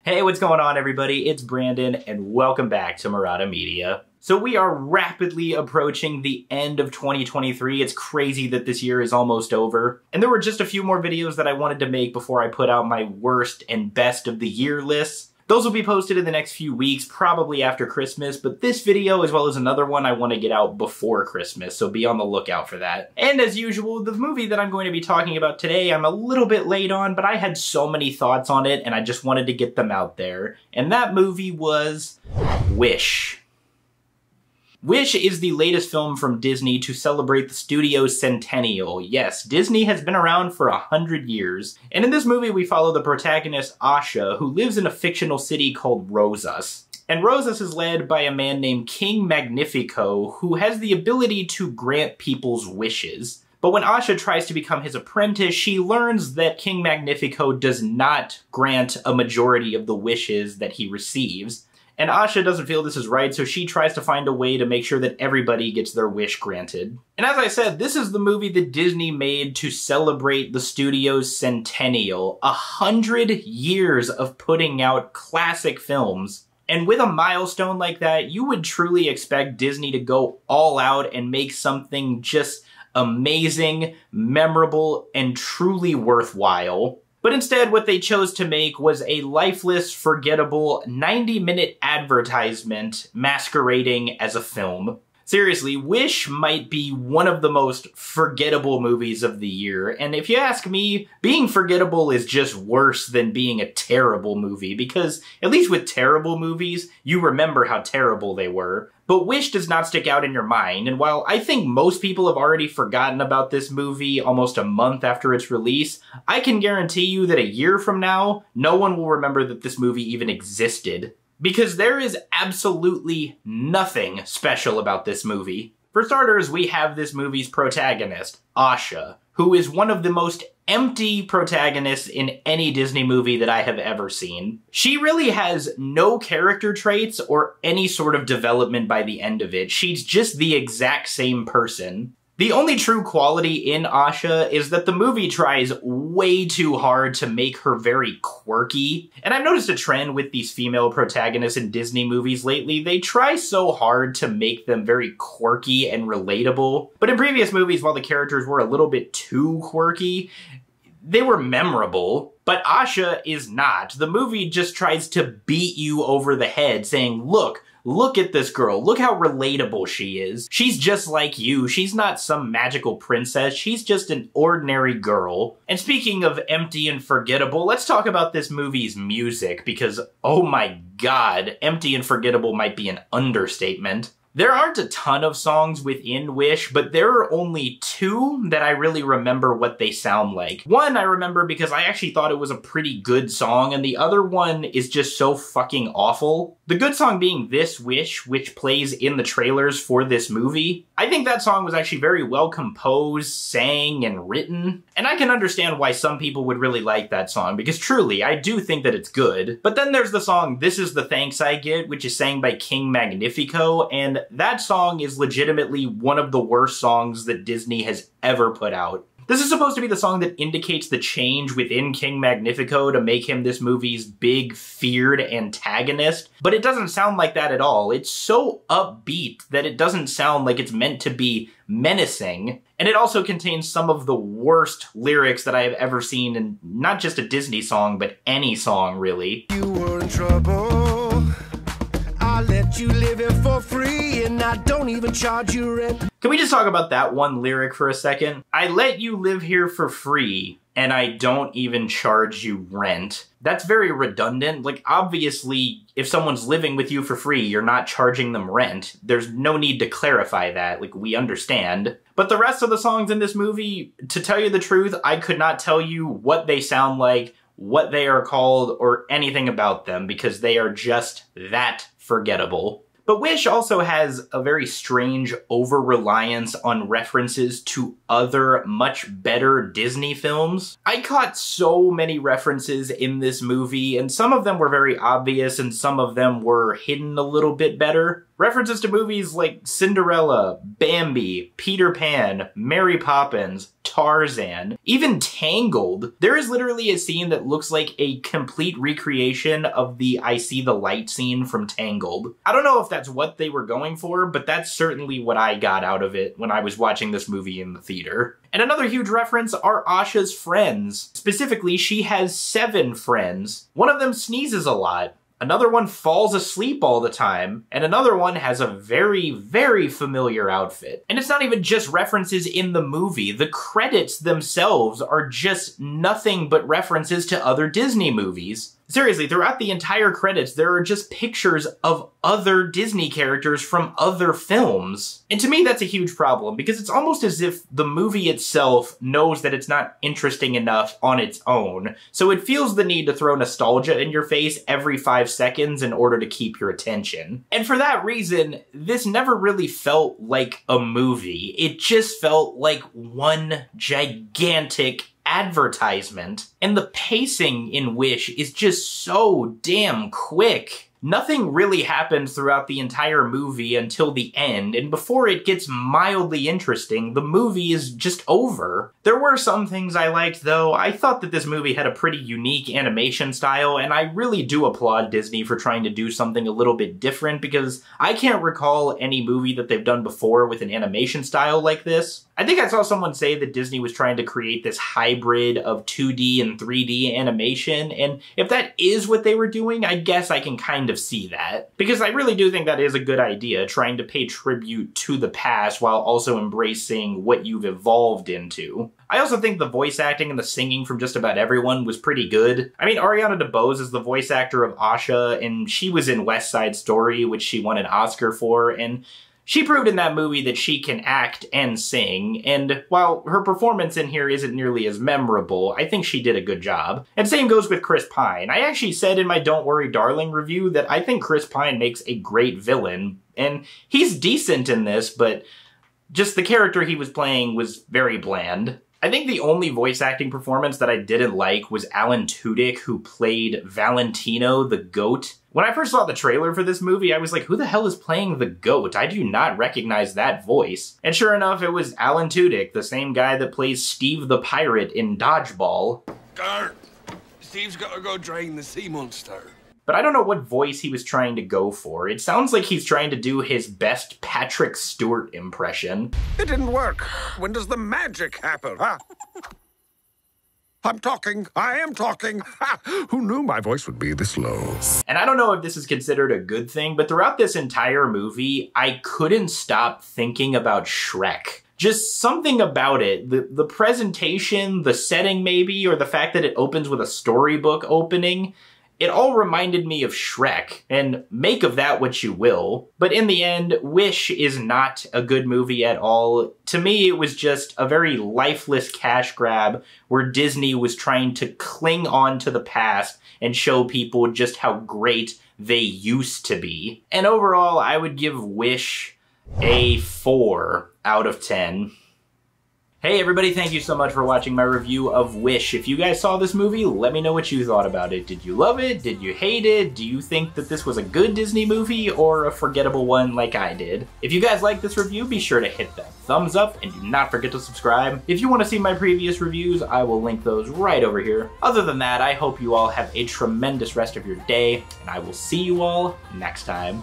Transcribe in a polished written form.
Hey, what's going on everybody? It's Brandon and welcome back to Marotta Media. So we are rapidly approaching the end of 2023. It's crazy that this year is almost over. And there were just a few more videos that I wanted to make before I put out my worst and best of the year lists. Those will be posted in the next few weeks, probably after Christmas, but this video, as well as another one, I want to get out before Christmas, so be on the lookout for that. And as usual, the movie that I'm going to be talking about today, I'm a little bit late on, but I had so many thoughts on it, and I just wanted to get them out there. And that movie was Wish. Wish is the latest film from Disney to celebrate the studio's centennial. Yes, Disney has been around for 100 years. And in this movie, we follow the protagonist, Asha, who lives in a fictional city called Rosas. And Rosas is led by a man named King Magnifico, who has the ability to grant people's wishes. But when Asha tries to become his apprentice, she learns that King Magnifico does not grant a majority of the wishes that he receives. And Asha doesn't feel this is right, so she tries to find a way to make sure that everybody gets their wish granted. And as I said, this is the movie that Disney made to celebrate the studio's centennial. 100 years of putting out classic films. And with a milestone like that, you would truly expect Disney to go all out and make something just amazing, memorable, and truly worthwhile. But instead, what they chose to make was a lifeless, forgettable, 90-minute advertisement masquerading as a film. Seriously, Wish might be one of the most forgettable movies of the year, and if you ask me, being forgettable is just worse than being a terrible movie, because at least with terrible movies, you remember how terrible they were. But Wish does not stick out in your mind, and while I think most people have already forgotten about this movie almost a month after its release, I can guarantee you that a year from now, no one will remember that this movie even existed. Because there is absolutely nothing special about this movie. For starters, we have this movie's protagonist, Asha, who is one of the most empty protagonists in any Disney movie that I have ever seen. She really has no character traits or any sort of development by the end of it. She's just the exact same person. The only true quality in Asha is that the movie tries way too hard to make her very quirky. And I've noticed a trend with these female protagonists in Disney movies lately. They try so hard to make them very quirky and relatable. But in previous movies, while the characters were a little bit too quirky, they were memorable. But Asha is not. The movie just tries to beat you over the head, saying, Look at this girl. Look how relatable she is. She's just like you. She's not some magical princess. She's just an ordinary girl. And speaking of empty and forgettable, let's talk about this movie's music, because oh my god, empty and forgettable might be an understatement. There aren't a ton of songs within Wish, but there are only two that I really remember what they sound like. One I remember because I actually thought it was a pretty good song, and the other one is just so fucking awful. The good song being This Wish, which plays in the trailers for this movie. I think that song was actually very well composed, sang, and written. And I can understand why some people would really like that song, because truly, I do think that it's good. But then there's the song This Is the Thanks I Get, which is sang by King Magnifico, and that song is legitimately one of the worst songs that Disney has ever put out. This is supposed to be the song that indicates the change within King Magnifico to make him this movie's big, feared antagonist, but it doesn't sound like that at all. It's so upbeat that it doesn't sound like it's meant to be menacing, and it also contains some of the worst lyrics that I have ever seen in not just a Disney song, but any song, really. You were in trouble. I let you live it for free, and I don't even charge you rent. Can we just talk about that one lyric for a second? I let you live here for free, and I don't even charge you rent. That's very redundant. Like, obviously, if someone's living with you for free, you're not charging them rent. There's no need to clarify that. Like, we understand. But the rest of the songs in this movie, to tell you the truth, I could not tell you what they sound like, what they are called, or anything about them, because they are just that forgettable. But Wish also has a very strange over-reliance on references to other, much better Disney films. I caught so many references in this movie, and some of them were very obvious, and some of them were hidden a little bit better. References to movies like Cinderella, Bambi, Peter Pan, Mary Poppins, Tarzan, even Tangled. There is literally a scene that looks like a complete recreation of the I See the Light scene from Tangled. I don't know if that's what they were going for, but that's certainly what I got out of it when I was watching this movie in the theater. And another huge reference are Asha's friends. Specifically, she has 7 friends. One of them sneezes a lot. Another one falls asleep all the time, and another one has a very, very familiar outfit. And it's not even just references in the movie. The credits themselves are just nothing but references to other Disney movies. Seriously, throughout the entire credits, there are just pictures of other Disney characters from other films. And to me, that's a huge problem, because it's almost as if the movie itself knows that it's not interesting enough on its own, so it feels the need to throw nostalgia in your face every 5 seconds in order to keep your attention. And for that reason, this never really felt like a movie. It just felt like one gigantic advertisement. And the pacing in Wish is just so damn quick. Nothing really happens throughout the entire movie until the end, and before it gets mildly interesting, the movie is just over. There were some things I liked, though. I thought that this movie had a pretty unique animation style, and I really do applaud Disney for trying to do something a little bit different, because I can't recall any movie that they've done before with an animation style like this. I think I saw someone say that Disney was trying to create this hybrid of 2D and 3D animation, and if that is what they were doing, I guess I can kind of see that. Because I really do think that is a good idea, trying to pay tribute to the past while also embracing what you've evolved into. I also think the voice acting and the singing from just about everyone was pretty good. I mean, Ariana DeBose is the voice actor of Asha, and she was in West Side Story, which she won an Oscar for, and she proved in that movie that she can act and sing, and while her performance in here isn't nearly as memorable, I think she did a good job. And same goes with Chris Pine. I actually said in my Don't Worry Darling review that I think Chris Pine makes a great villain, and he's decent in this, but just the character he was playing was very bland. I think the only voice acting performance that I didn't like was Alan Tudyk, who played Valentino the goat. When I first saw the trailer for this movie, I was like, who the hell is playing the goat? I do not recognize that voice. And sure enough, it was Alan Tudyk, the same guy that plays Steve the Pirate in Dodgeball. Gar, Steve's gotta go drain the sea monster. But I don't know what voice he was trying to go for. It sounds like he's trying to do his best Patrick Stewart impression. It didn't work. When does the magic happen, huh? I'm talking. I am talking. Ha! Who knew my voice would be this low? And I don't know if this is considered a good thing, but throughout this entire movie, I couldn't stop thinking about Shrek. Just something about it. The presentation, the setting maybe, or the fact that it opens with a storybook opening, it all reminded me of Shrek, and make of that what you will. But in the end, Wish is not a good movie at all. To me, it was just a very lifeless cash grab where Disney was trying to cling on to the past and show people just how great they used to be. And overall, I would give Wish a 4 out of 10. Hey everybody, thank you so much for watching my review of Wish. If you guys saw this movie, let me know what you thought about it. Did you love it? Did you hate it? Do you think that this was a good Disney movie or a forgettable one like I did? If you guys like this review, be sure to hit that thumbs up and do not forget to subscribe. If you want to see my previous reviews, I will link those right over here. Other than that, I hope you all have a tremendous rest of your day, and I will see you all next time.